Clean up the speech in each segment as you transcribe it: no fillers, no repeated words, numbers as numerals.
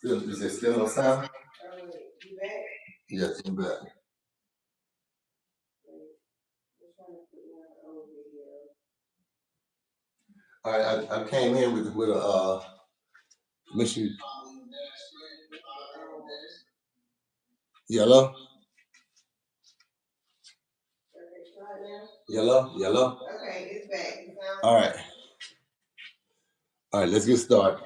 Is there still no sound? Yes, I'm back. All right, I came in with a mission. Yellow, yellow. Okay, it's back. All right, let's get started.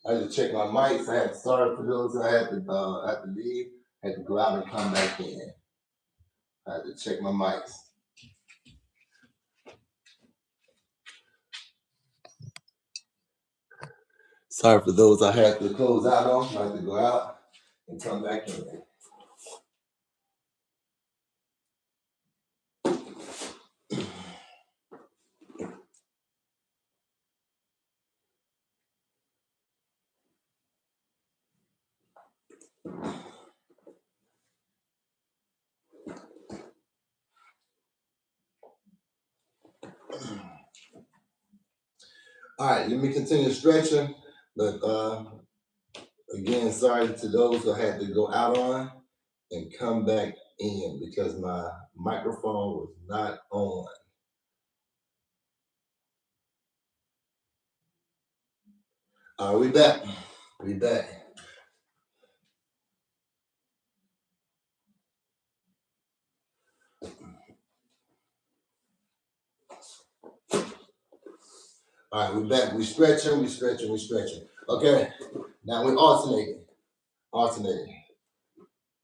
I had to check my mics. I had to start for those. I had to leave. I had to go out and come back in. I had to check my mics. Sorry for those I had to close out on. I had to go out and come back in. All right, let me continue stretching. But again, sorry to those who had to go out on and come back in because my microphone was not on. We back. We back. All right, we back. We stretching. Okay, now we're alternating.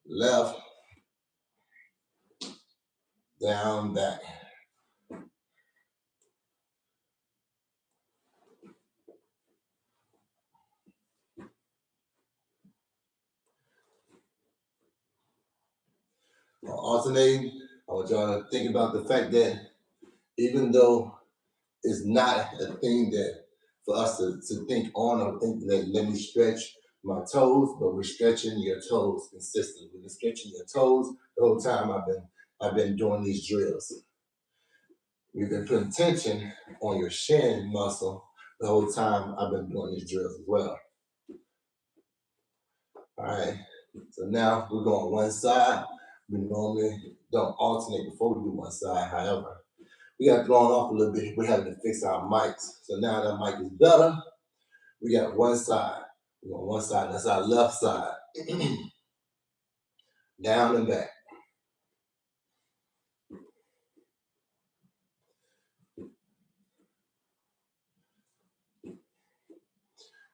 Left, down, back. Alternating. I want y'all to think about the fact that even though it's not a thing that for us to think on or think that let me stretch my toes, but we're stretching your toes consistently. We've been stretching your toes the whole time I've been doing these drills. We've been putting tension on your shin muscle the whole time I've been doing these drills as well. All right, so now we're going one side. We normally don't alternate before we do one side. However, we got thrown off a little bit. We're having to fix our mics. So now that mic is better. We got one side. We're on one side. That's our left side. Down and back.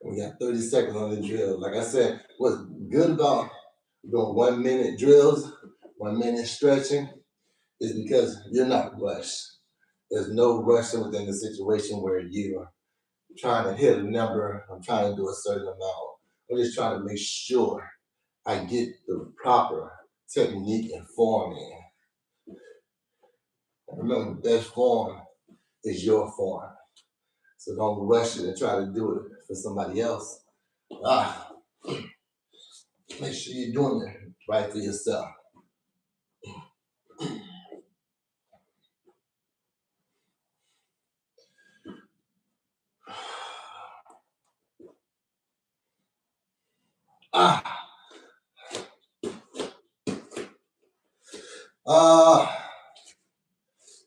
We got 30 seconds on the drill. Like I said, what's good about doing 1 minute drills, 1 minute stretching, is because you're not rushed. There's no rushing within the situation where you are trying to hit a number. I'm trying to do a certain amount. I'm just trying to make sure I get the proper technique and form in. Remember, the best form is your form. So don't rush it and try to do it for somebody else. Make sure you're doing it right for yourself.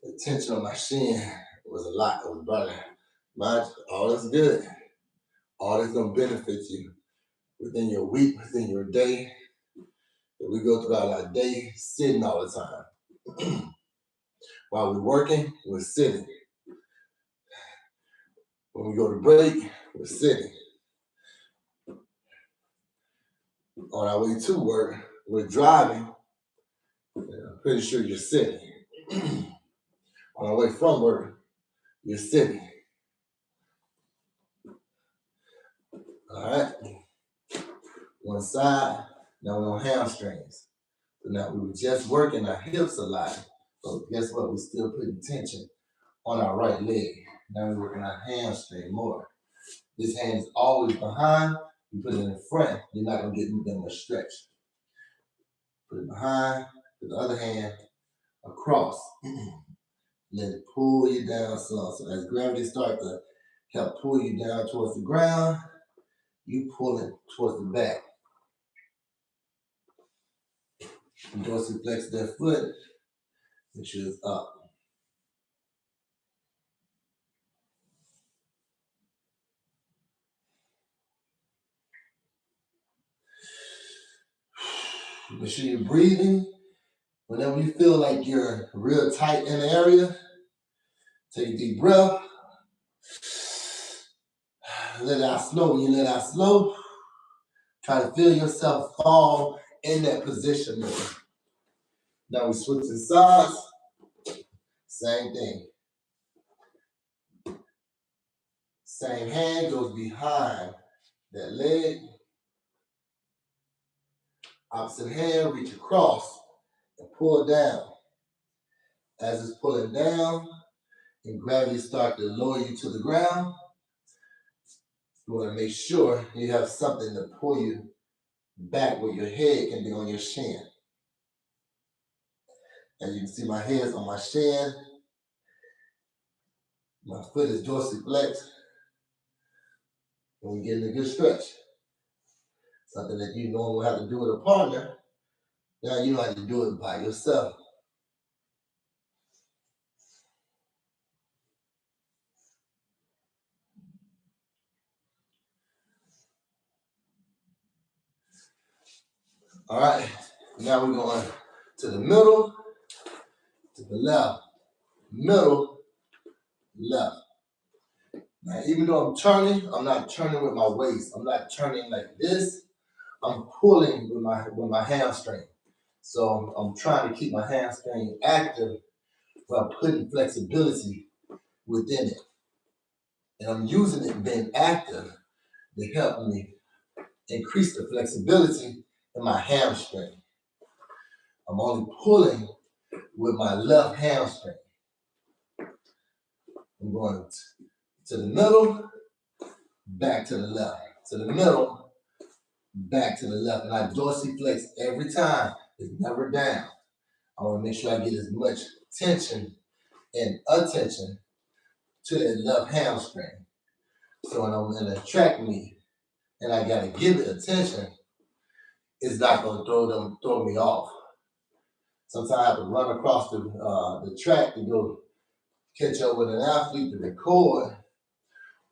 The tension on my shin was a lot. It was burning. All is good. All is gonna benefit you within your week, within your day. If we go throughout our day sitting all the time. While we're working, we're sitting. When we go to break, we're sitting. On our way to work, we're driving. I'm pretty sure you're sitting. On our way from work, you're sitting. All right. One side. Now we're on hamstrings. So now we were just working our hips a lot. So guess what? We're still putting tension on our right leg. Now we're working our hamstring more. This hand is always behind. You put it in front, you're not gonna get that much stretch. Put it behind, with the other hand across. Let it pull you down some. So as gravity starts to help pull you down towards the ground, you pulling towards the back. Dorsiflex that foot, make sure it's up. Make sure you're breathing. Whenever you feel like you're real tight in the area, take a deep breath. Let it out slow. When you let it out slow, try to feel yourself fall in that position. Now we switching sides. Same thing. Same hand goes behind that leg. Opposite hand, reach across and pull down. As it's pulling down and gravity start to lower you to the ground, you want to make sure you have something to pull you back where your head can be on your shin. As you can see, my head's on my shin. My foot is dorsiflex. And we're getting a good stretch. Something that you normally have to do with a partner. Now you don't have to do it by yourself. All right, now we're going to the middle, to the left, middle, left. Now, even though I'm turning, I'm not turning with my waist. I'm not turning like this. I'm pulling with my hamstring. So I'm trying to keep my hamstring active while putting flexibility within it. And I'm using it being active to help me increase the flexibility in my hamstring. I'm only pulling with my left hamstring. I'm going to the middle, back to the left. To the middle, back to the left. And I dorsiflex every time. It's never down. I want to make sure I get as much tension and attention to that left hamstring. So when I'm in a track meet and I got to give it attention, it's not going to throw me off. Sometimes I have to run across the track to go catch up with an athlete to record,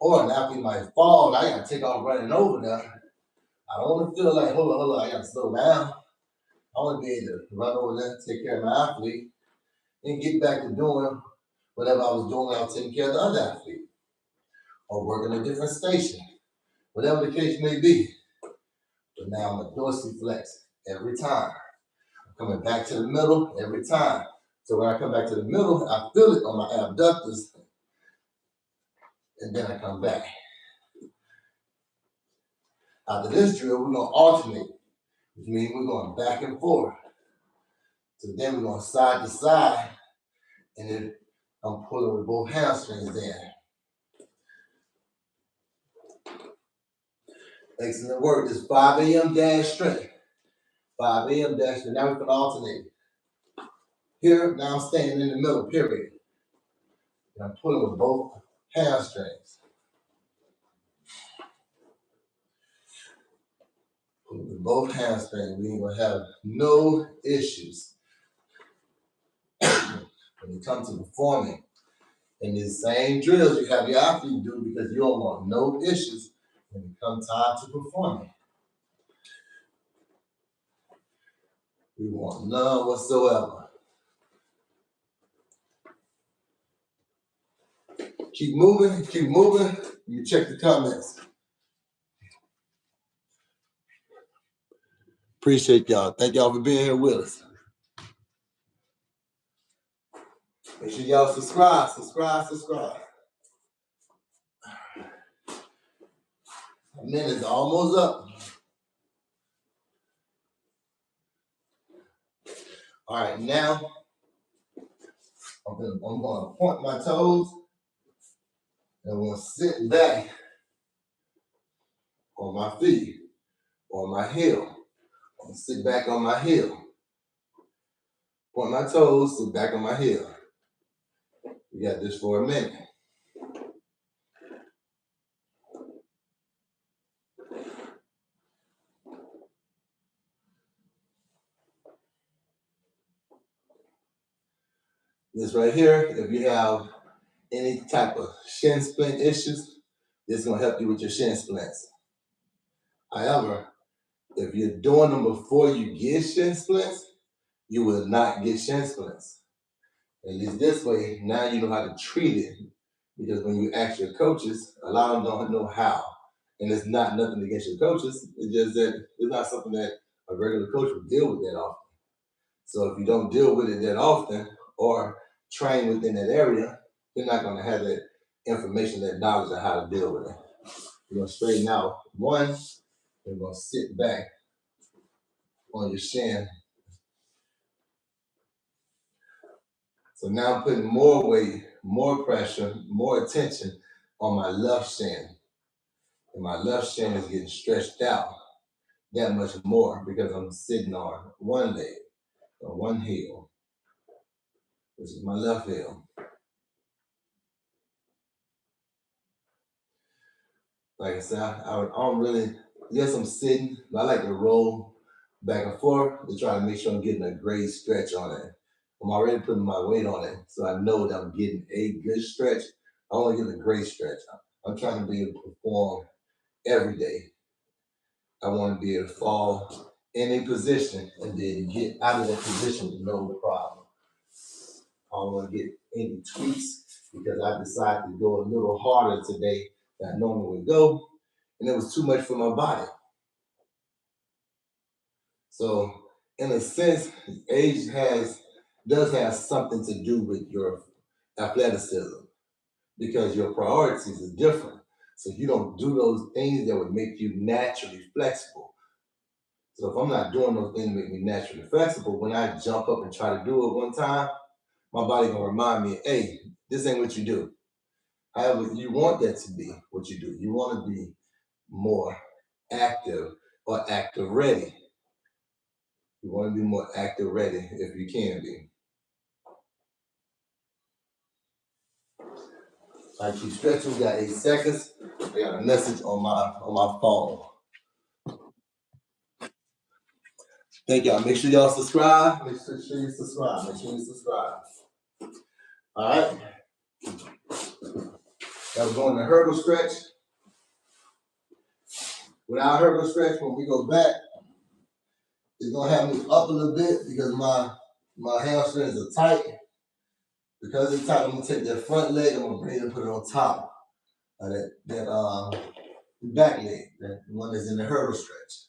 or an athlete might fall and I got to take off running over there. I don't want to feel like, hold on, I got to slow down. I want to be able to run over there, take care of my athlete, and get back to doing whatever I was doing when I was taking care of the other athlete, or working a different station, whatever the case may be. But now I'm a dorsiflex every time. I'm coming back to the middle every time. So when I come back to the middle, I feel it on my abductors, and then I come back. After this drill, we're going to alternate, which means we're going back and forth. So then we're going side to side, and then I'm pulling with both hamstrings in. Excellent work. This 5 a.m. dash strength. 5 a.m. dash strength. Now we can alternate. Here, now I'm staying in the middle, period. And I'm pulling with both hamstrings. Pulling with both hamstrings. We ain't going to have no issues when it comes to performing. In these same drills you have your athlete do, because you don't want no issues when it comes time to performing. We want none whatsoever. Keep moving, keep moving. You check the comments. Appreciate y'all. Thank y'all for being here with us. Make sure y'all subscribe. A minute's almost up. All right, now I'm going to point my toes, and I'm going to sit back on my feet, on my heel. I'm going to sit back on my heel. Point my toes, sit back on my heel. We got this for a minute. This right here, if you have any type of shin splint issues, this is gonna help you with your shin splints. However, if you're doing them before you get shin splints, you will not get shin splints. At least this way, now you know how to treat it. Because when you ask your coaches, a lot of them don't know how. And it's not nothing against your coaches. It's just that it's not something that a regular coach would deal with that often. So if you don't deal with it that often or train within that area, you're not going to have that information, that knowledge of how to deal with it. You're going to straighten out one, you're going to sit back on your shin. So now I'm putting more weight, more pressure, more attention on my left shin. And my left shin is getting stretched out that much more because I'm sitting on one leg or one heel, which is my left heel. Like I said, I don't really, yes, I'm sitting, but I like to roll back and forth to try to make sure I'm getting a great stretch on it. I'm already putting my weight on it, so I know that I'm getting a good stretch. I want to get a great stretch. I'm trying to be able to perform every day. I want to be able to fall in a position and then get out of that position with no problem. I don't want to get any tweaks because I decided to go a little harder today than I normally would go, and it was too much for my body. So, in a sense, age does have something to do with your athleticism because your priorities are different. So you don't do those things that would make you naturally flexible. So if I'm not doing those things that make me naturally flexible, when I jump up and try to do it one time, my body gonna remind me, hey, this ain't what you do. However, you want that to be what you do. You want to be more active or active ready. You want to be more active ready if you can be. I keep stretching. We got 8 seconds. I got a message on my phone. Thank y'all. Make sure y'all subscribe. Make sure you subscribe. Make sure you subscribe. All right. Now we're going to hurdle stretch. Without hurdle stretch, when we go back, it's gonna have me up a little bit because my hamstrings are tight. Because it's tight, I'm gonna take that front leg, I'm gonna bring it and put it on top of that back leg, that one that's in the hurdle stretch.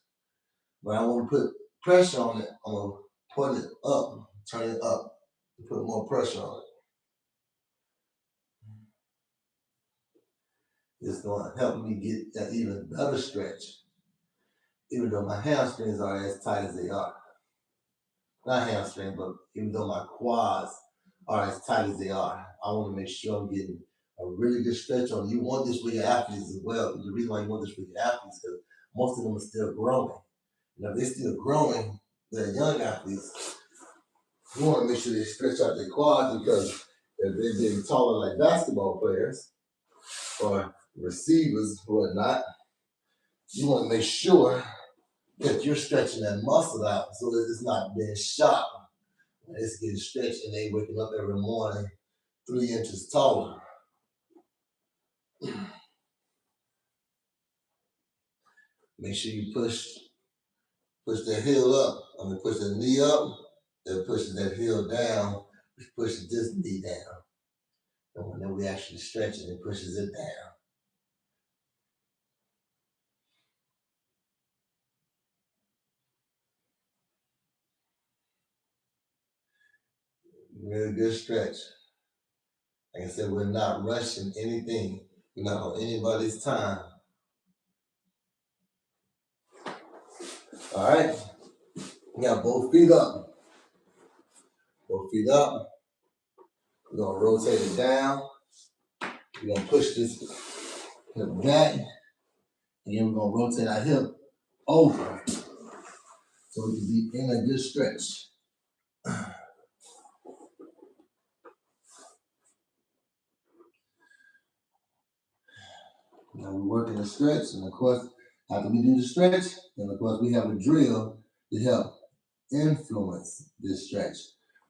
But I want to put pressure on it. I'm gonna put it up, turn it up, to put more pressure on it. It's gonna help me get that even better stretch, even though my hamstrings are as tight as they are. Not hamstring, but even though my quads are as tight as they are, I want to make sure I'm getting a really good stretch on. You want this for your athletes as well. The reason why you want this for your athletes is because most of them are still growing. Now, if they're still growing, they're young athletes. You want to make sure they stretch out their quads because if they're getting taller like basketball players or receivers, whatnot, you want to make sure that you're stretching that muscle out so that it's not being shot. It's getting stretched and they waking up every morning 3 inches taller. Make sure you push that heel up. Push the knee up, then pushes that heel down, which pushes this knee down. And then we actually stretch it, it pushes it down. Really good stretch. Like I said, we're not rushing anything. We're not on anybody's time. All right. We got both feet up. Both feet up. We're gonna rotate it down. We're gonna push this hip back. And then we're gonna rotate our hip over so we can be in a good stretch. Now we're working the stretch, and of course, after we do the stretch, then of course we have a drill to help influence this stretch.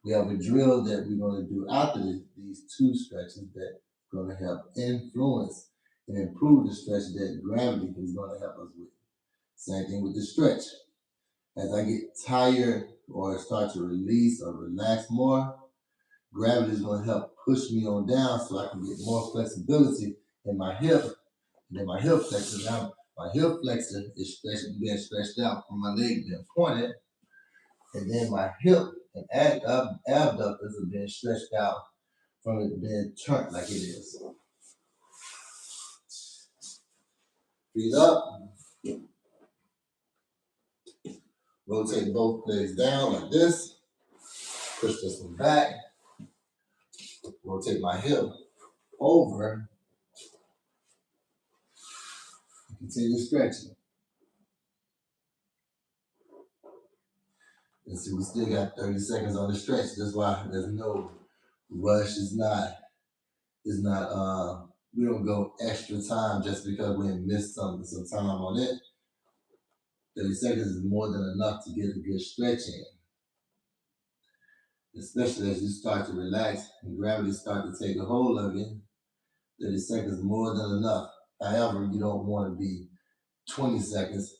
We have a drill that we're going to do after these two stretches that's going to help influence and improve the stretch that gravity is going to help us with. Same thing with the stretch. As I get tired or start to release or relax more, gravity is going to help push me on down so I can get more flexibility in my hip. And then my hip flexor, now my hip flexor is being stretched out from my leg being pointed. And then my hip and abductors are being stretched out from it being turned like it is. Feet up. Rotate both legs down like this. Push this one back. Rotate my hip over. Continue stretching. And see, we still got 30 seconds on the stretch. That's why there's no rush. We don't go extra time just because we missed some time on it. 30 seconds is more than enough to get a good stretch in. Especially as you start to relax and gravity start to take a hold of you. 30 seconds is more than enough. However, you don't want to be 20 seconds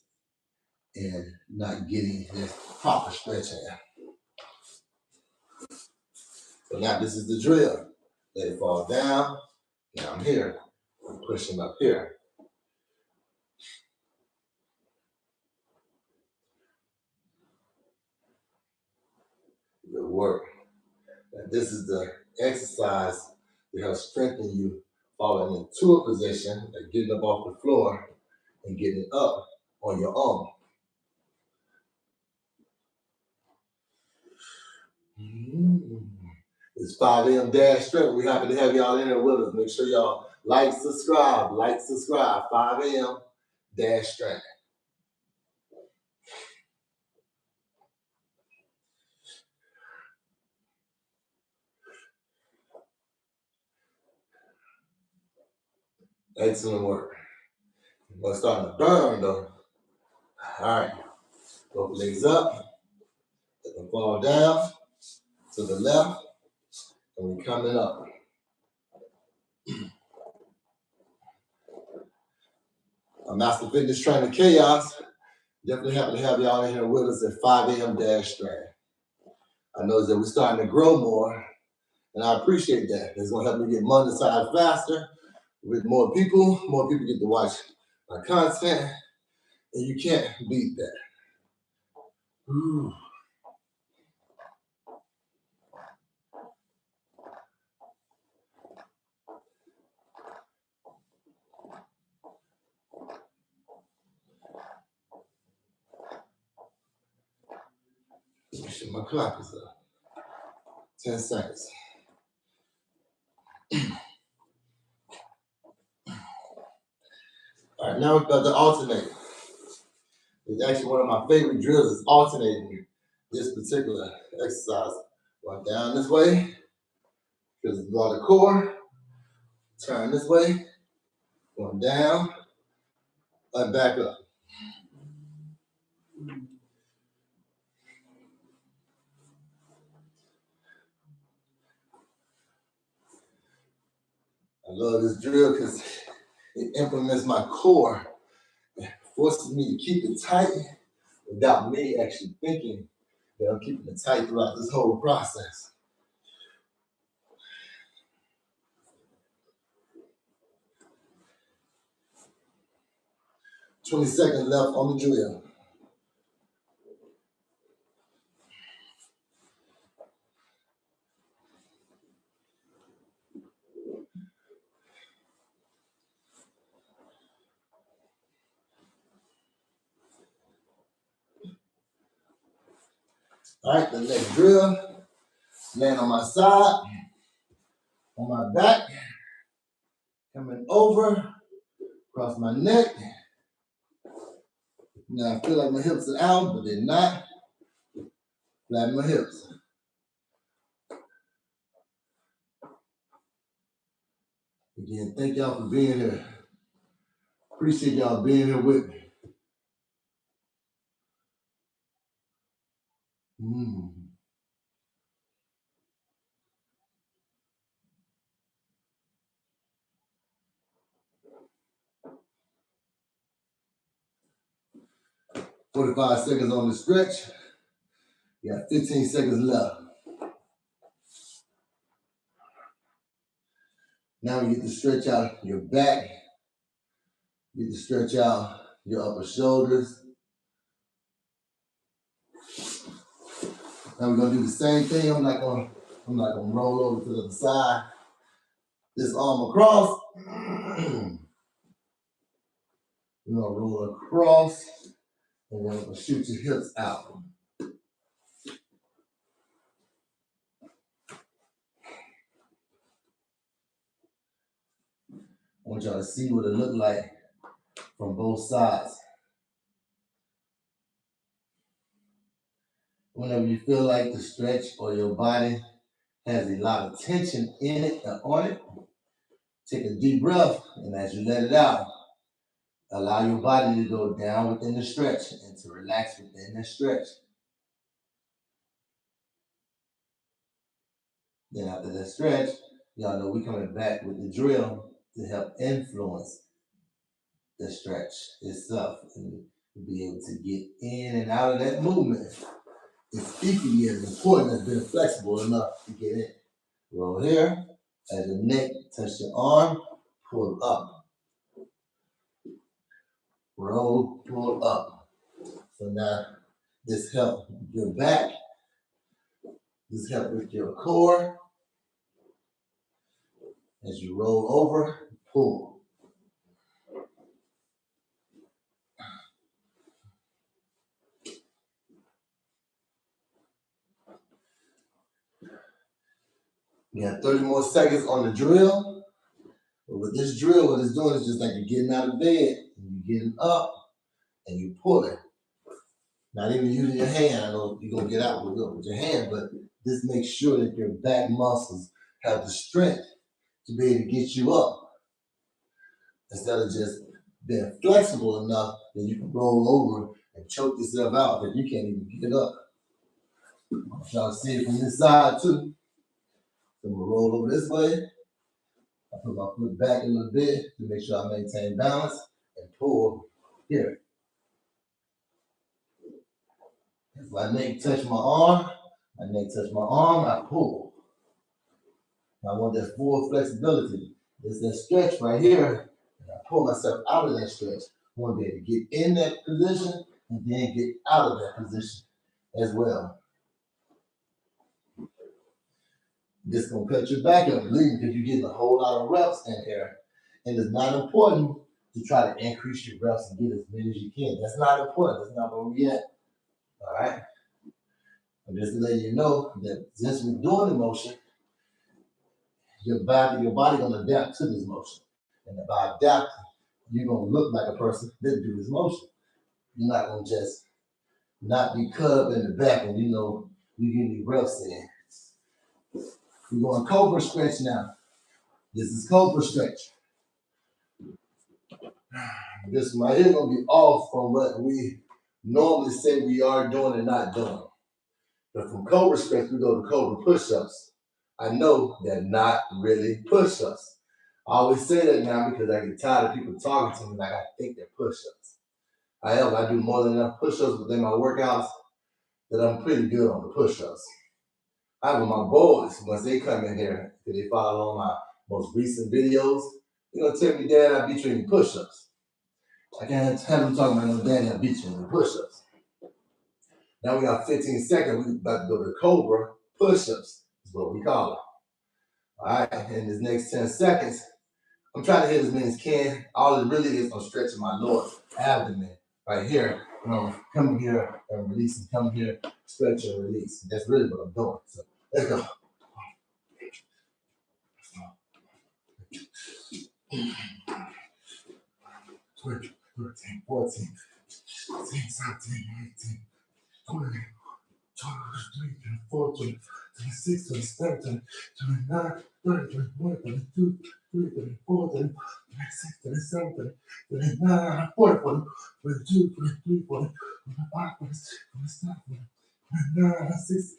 and not getting this proper stretch in. So now this is the drill. Let it fall down. Now I'm here. I'm pushing up here. Good work. Now this is the exercise to help strengthen you falling into a position, like getting up off the floor and getting up on your own. It's 5 a.m. dash strength. We're happy to have y'all in there with us. Make sure y'all like, subscribe. 5 a.m. dash strength. Excellent work. We're starting to burn though. All right. Both legs up. Let them fall down to the left. And we're coming up. I'm Master Fitness Trainer Chaos. Definitely happy to have y'all in here with us at 5 a.m. dash strength. I know that we're starting to grow more, and I appreciate that. It's going to help me get monetized faster with more people. More people get to watch my content, and you can't beat that. Ooh. Make sure my clock is up. 10 seconds. All right, now we're about to alternate. It's actually one of my favorite drills is alternating this particular exercise. Walk down this way, because it's on the core. Turn this way, going down, and back up. I love this drill because it implements my core, forces me to keep it tight without me actually thinking that I'm keeping it tight throughout this whole process. "20 seconds left on the drill. All right, the next drill, land on my side, on my back, coming over, across my neck. Now I feel like my hips are out, but they're not. Flatten my hips. Again, thank y'all for being here. Appreciate y'all being here with me. 45 seconds on the stretch. You got 15 seconds left. Now we get to stretch out your back. Get to stretch out your upper shoulders. Now we're gonna do the same thing. I'm not gonna roll over to the other side. This arm across. You're gonna roll across and then we're gonna shoot your hips out. I want y'all to see what it looked like from both sides. Whenever you feel like the stretch or your body has a lot of tension in it or on it, take a deep breath, and as you let it out, allow your body to go down within the stretch and to relax within the stretch. Then after that stretch, y'all know we're coming back with the drill to help influence the stretch itself and be able to get in and out of that movement. It's equally as important as being flexible enough to get in. Roll here, as your neck touch your arm, pull up. Roll, pull up. So now this helps your back, this helps with your core. As you roll over, pull. You got 30 more seconds on the drill. But with this drill, what it's doing is just like you're getting out of bed, and you're getting up, and you pull it. Not even using your hand. I know you're gonna get out with your hand, but this makes sure that your back muscles have the strength to be able to get you up. Instead of just being flexible enough that you can roll over and choke yourself out that you can't even get up. Y'all see it from this side too. So I'm gonna roll over this way. I put my foot back a little bit to make sure I maintain balance and pull here. If my neck touch my arm, I pull. I want that full flexibility. There's that stretch right here. And I pull myself out of that stretch. I want to be able to get in that position and then get out of that position as well. This gonna cut your back up, leaving because you're getting a whole lot of reps in here. And it's not important to try to increase your reps and get as many as you can. That's not important. That's not where we at. All right. I'm just letting you know that since we're doing the motion, your body gonna adapt to this motion. And by adapting, you're gonna look like a person that do this motion. You're not gonna just not be cut up in the back and you know you getting your reps in. We're going cobra stretch now. This is cobra stretch. This one right here gonna be off from what we normally say we are doing and not doing. But from cobra stretch, we go to cobra push-ups. I know they're not really push-ups. I always say that now because I get tired of people talking to me like I think they're push-ups. However, I do more than enough push-ups within my workouts that I'm pretty good on the push-ups. However, my boys, once they come in here, if they follow on my most recent videos, they're gonna tell me, Dad, I beat you in push-ups. I can't have them talking about no Daddy, I beat you in push-ups. Now we got 15 seconds, we about to go to cobra push-ups, is what we call it. All right, in this next 10 seconds, I'm trying to hit as many as can. All it really is, I'm stretching my lower abdomen right here. Come here and release, and come here, stretch and release. That's really what I'm doing. So let's go. 12, 13, 14, 16, 17, 18, 20, 23, 24, 26, 27, 29, 30, 31, 32, 33, 34, 35, 36, 37, 39, 40, 42, 43, 45, 46, 47, 49, 60,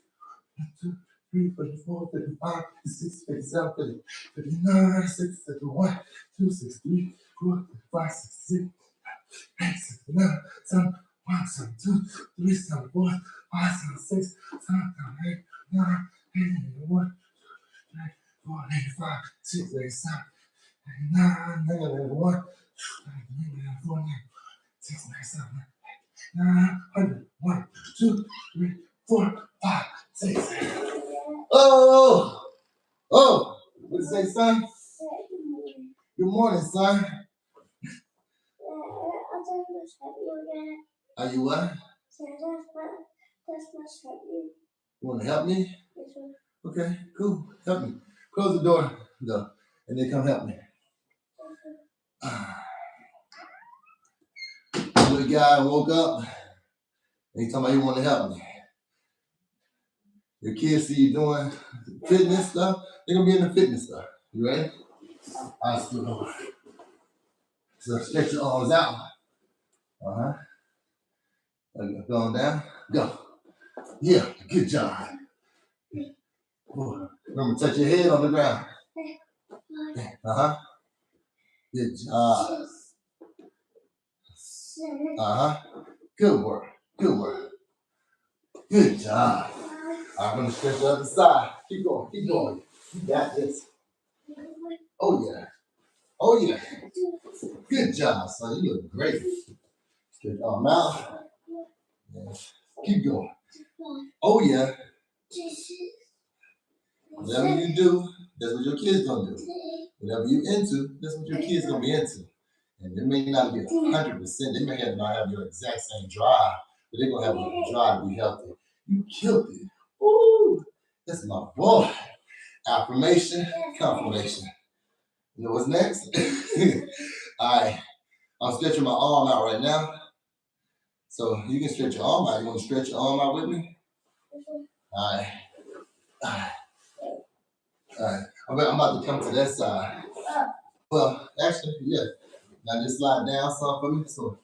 52, 34, 35, 56, 57, 59, 60, 61, 2, 63, 4, 5, 6, 6, 8, 6, 9, 7, 1, 7, 2, 3, 7, 4, 5, 7, 6, 7, 8, 9, 10, 1, 4, 5, 6, 8, 7, 9, 1, 4, 6, 7, 900, 1, 2, 3, 4, 5, 6. Oh, oh, what did you say, son? Good morning, son. Are you what? You want to help me? Okay, cool. Help me. Close the door, though, and then come help me. Little guy woke up and he told me he wanted to help me. Your kids see you doing fitness stuff, they're gonna be in the fitness stuff. You ready? I still go. So stretch your arms out. Uh-huh. Going down. Go. Yeah, good job. Remember, touch your head on the ground. Uh-huh. Good job. Uh-huh. Good work. Good work. Good job. I'm gonna stretch the other side. Keep going. Keep going. You got this. Oh yeah. Oh yeah. Good job, son. You look great. Stretch your arm out. Yes. Keep going. Oh yeah. Whatever you do, that's what your kids gonna do. Whatever you into, that's what your kids gonna be into. And they may not be 100%. They may not have your exact same drive, but they're gonna have a drive to be healthy. You killed it. Ooh, that's my boy. Affirmation, confirmation. You know what's next? All right, I'm stretching my arm out right now. So you can stretch your arm out. You want to stretch your arm out with me? All right. All right. All right. I'm about to come to that side. Well, actually, yeah. Now just slide down some for me, so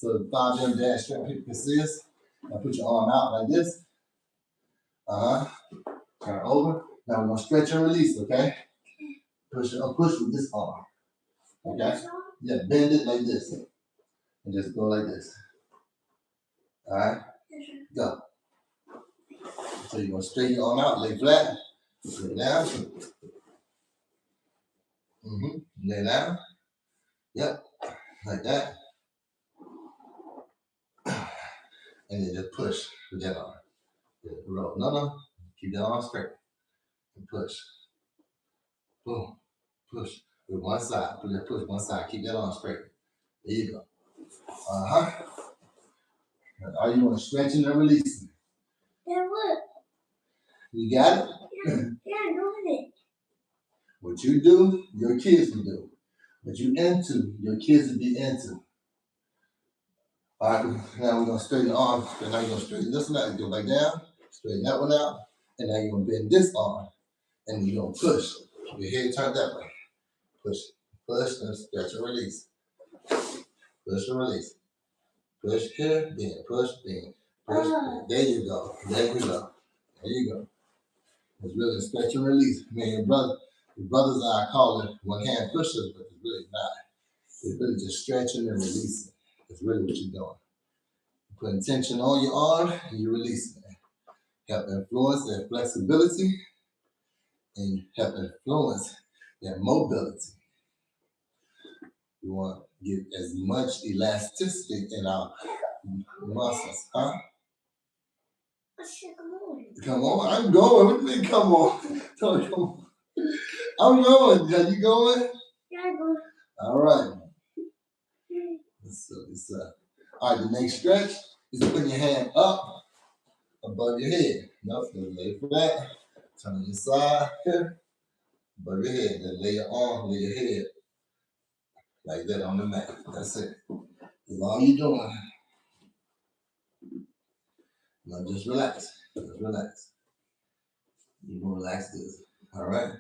the 5M dash strap people can see us. Now put your arm out like this. Turn over. Now we're gonna stretch and release, okay? Push with this arm. Okay? Yeah, bend it like this. And just go like this. Alright? Go. So you're gonna straighten your arm out, lay flat, lay down. Lay down. Yep. Like that. And then just push with that arm. Roll. No. Keep that arm straight. And push. Boom. Push. With one side. Push one side. Keep that arm straight. There you go. Are you want to stretching and releasing? Yeah, look. You got it? Yeah, I got it. What you do, your kids will do. What you into, your kids will be into. All right, now we're gonna straighten the arms. Now you're gonna straighten this one out. Go back down, straighten that one out, and now you're gonna bend this arm, and you're gonna push. Your head turned that way. Push, and stretch and release. Push and release. Push here, bend, push, bend, push, bend. There you go. There we go. There you go. It's really a stretch and release. I mean, your brothers and I call it one hand pushers, but it's really not. It's really just stretching and releasing. That's really what you're doing. You're putting tension on your arm and you're releasing it. Help influence that flexibility and help influence that mobility. We want to get as much elasticity in our muscles, huh? Come on, I'm going. What do you mean, come on? Tell me, come on. I'm going. Are you going? Yeah, I'm going. All right. All right, the next stretch is putting your hand up above your head. Nope, lay flat. Turn on your side here, above your head. Then lay your arm, lay your head like that on the mat. That's it. That's all you're doing. Now just relax. Just relax. You can relax this. All right.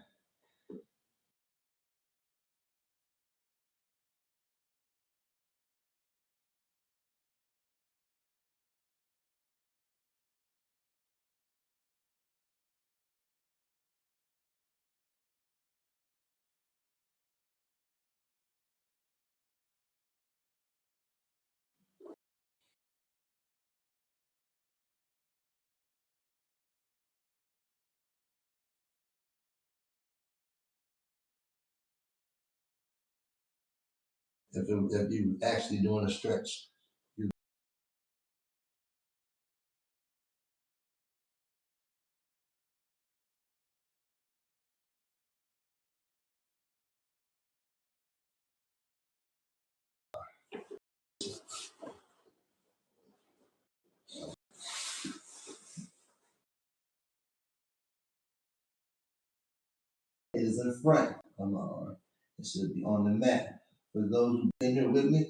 if you actually doing a stretch. It is in front of my arm. It should be on the mat. For those who've been here with me,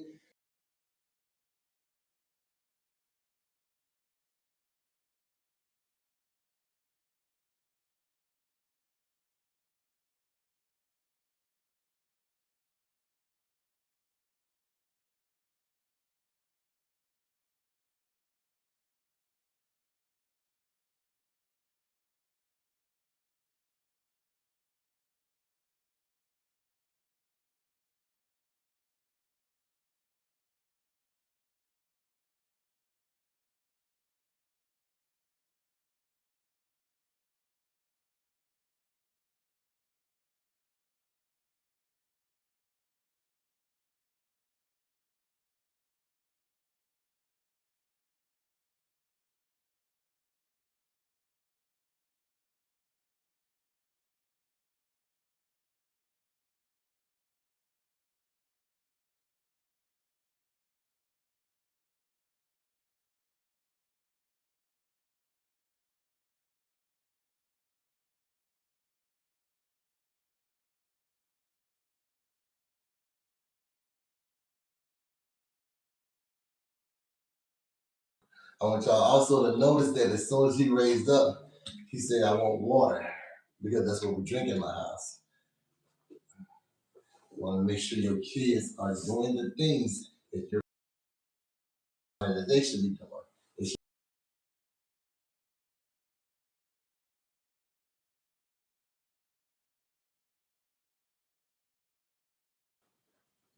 I want y'all also to notice that as soon as he raised up, he said, I want water, because that's what we drink in my house. You want to make sure your kids are doing the things that that they should be doing.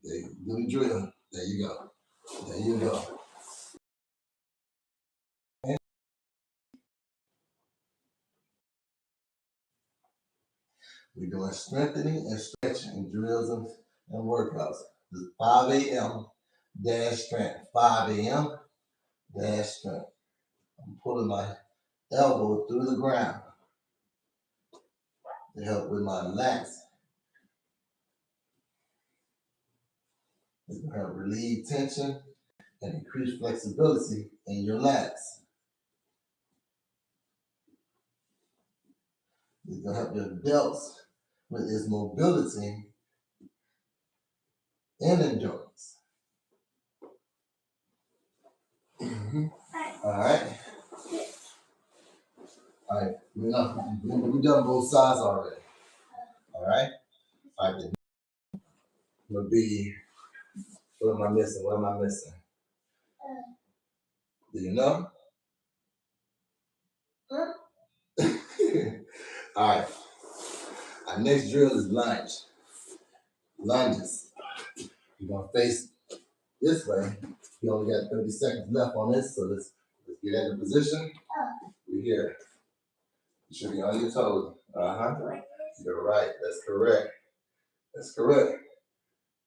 They do the drill. There you go. There you go. We're doing strengthening and stretching drills and workouts. This is 5 a.m. dash strength. 5 a.m. dash strength. I'm pulling my elbow through the ground to help with my lats. It's going to help relieve tension and increase flexibility in your lats. It's going to help your delts with its mobility and endurance. All right. All right. We've done both sides already. All right. All right. Gonna be. What am I missing? What am I missing? Do you know? Huh? All right. Our next drill is lunge. Lunges. You're gonna face this way. You only got 30 seconds left on this, so let's get into position. We're here. You should be on your toes. You're right. That's correct. That's correct.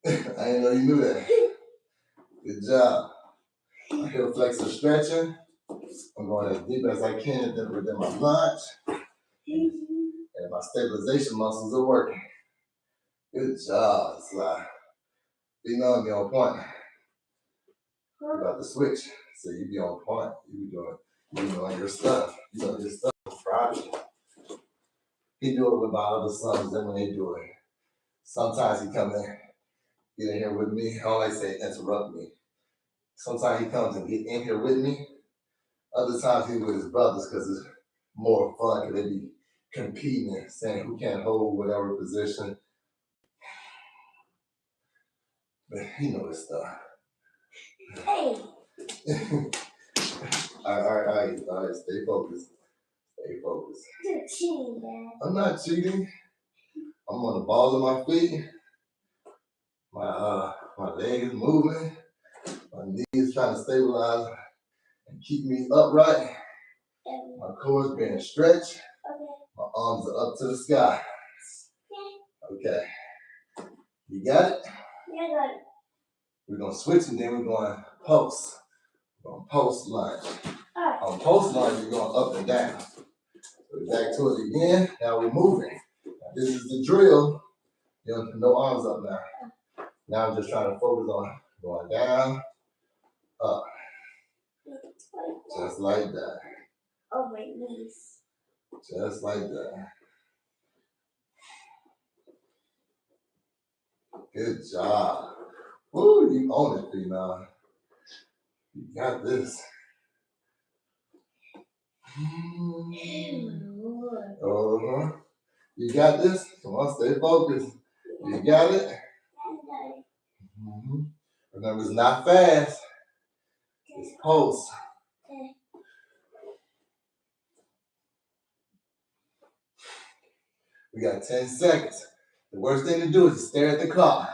I didn't know you knew that. Good job. My hip flexor stretching. I'm going as deep as I can within my lunge. And my stabilization muscles are working. Good job, Sly. You know, be on point. You're about to switch. So you be on point. You doing your stuff. You know your stuff. I'm proud of you. He do it with my other sons, then when they do it. Sometimes he come in, get in here with me. I don't like to say interrupt me. Sometimes he comes and get in here with me. Other times he with his brothers because it's more fun because they be competing and saying who can hold whatever position. But he know his stuff. Hey. all right. Stay focused. Stay focused. You're cheating, Dad. I'm not cheating. I'm on the balls of my feet. My leg is moving. My knee is trying to stabilize and keep me upright. My core is being stretched. My arms are up to the sky. Okay. You got it? Yeah, I got it. We're gonna switch and then we're going post. We're gonna post lunge. On post lunge, we're going up and down. So we're back to it again. Now we're moving. Now, this is the drill. You know, no arms up now. Now I'm just trying to focus on going down, up. Just like that. Oh, my knees. Just like that. Good job. Woo, you own it, female. You got this. Uh-huh. You got this? Come on, stay focused. You got it? Mm-hmm. Remember, it's not fast. It's pulse. We got 10 seconds. The worst thing to do is to stare at the clock.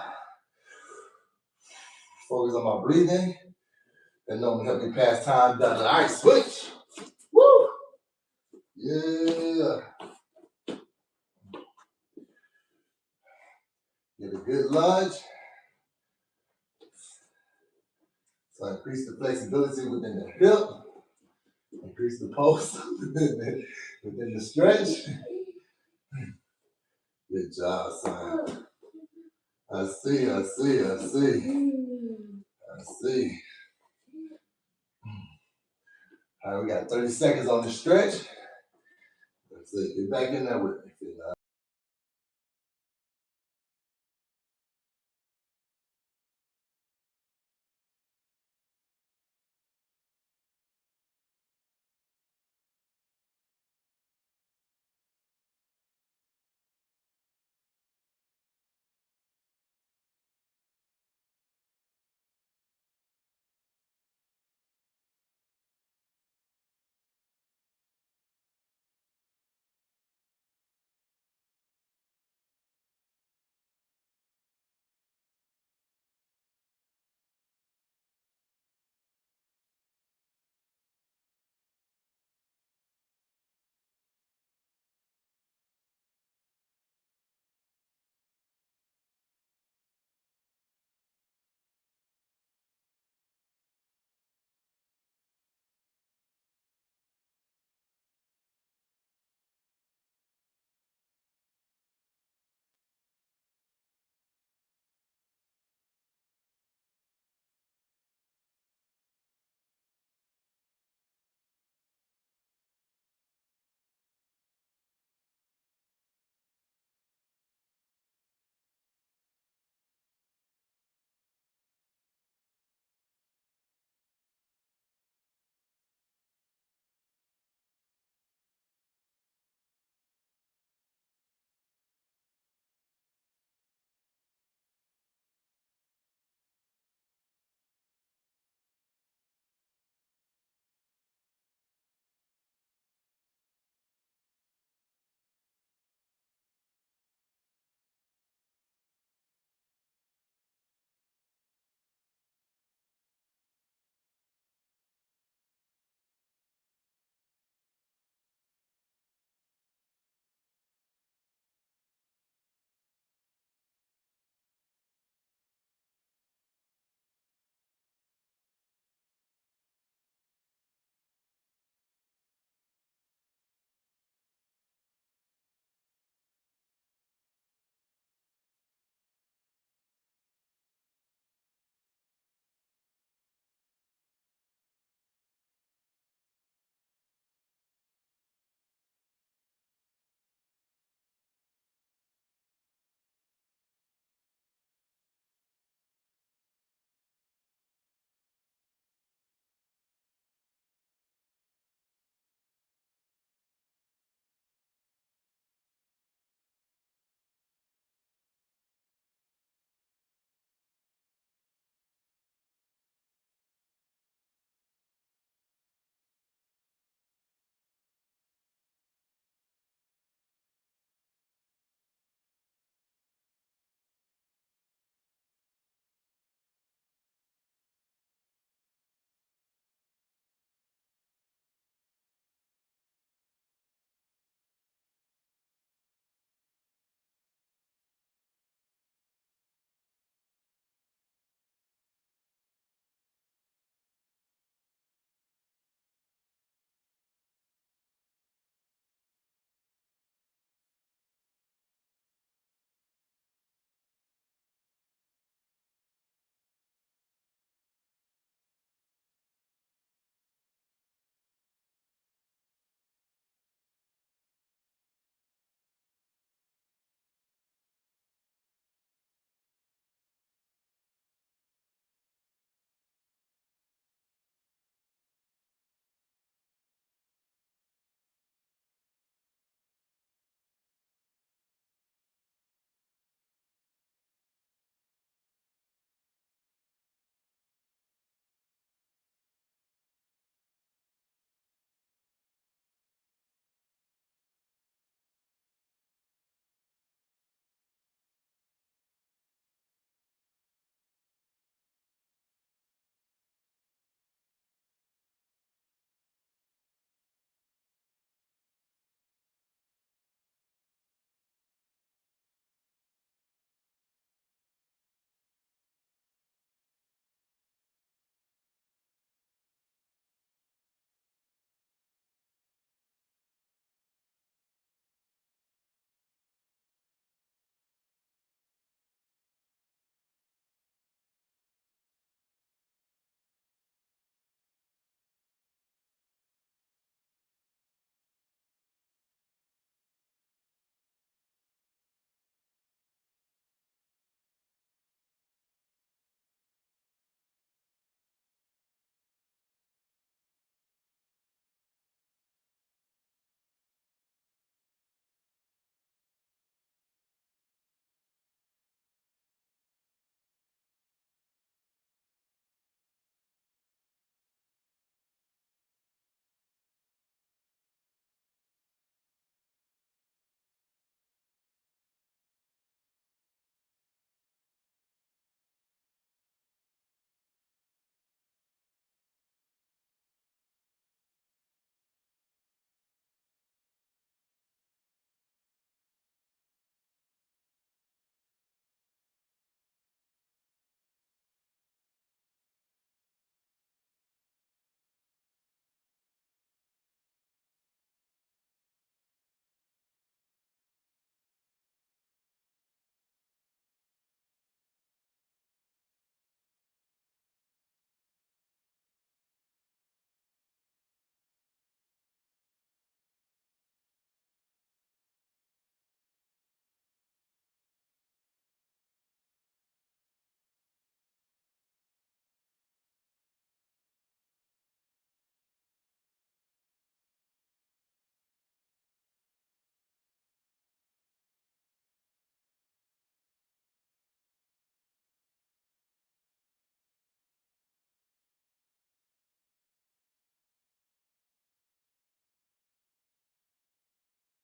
Focus on my breathing. That normally help me pass time down. All right, switch. Woo! Yeah. Get a good lunge. So increase the flexibility within the hip. Increase the pulse within the stretch. Good job, son. I see. I see. All right, we got 30 seconds on the stretch. That's it. Get back in there with it.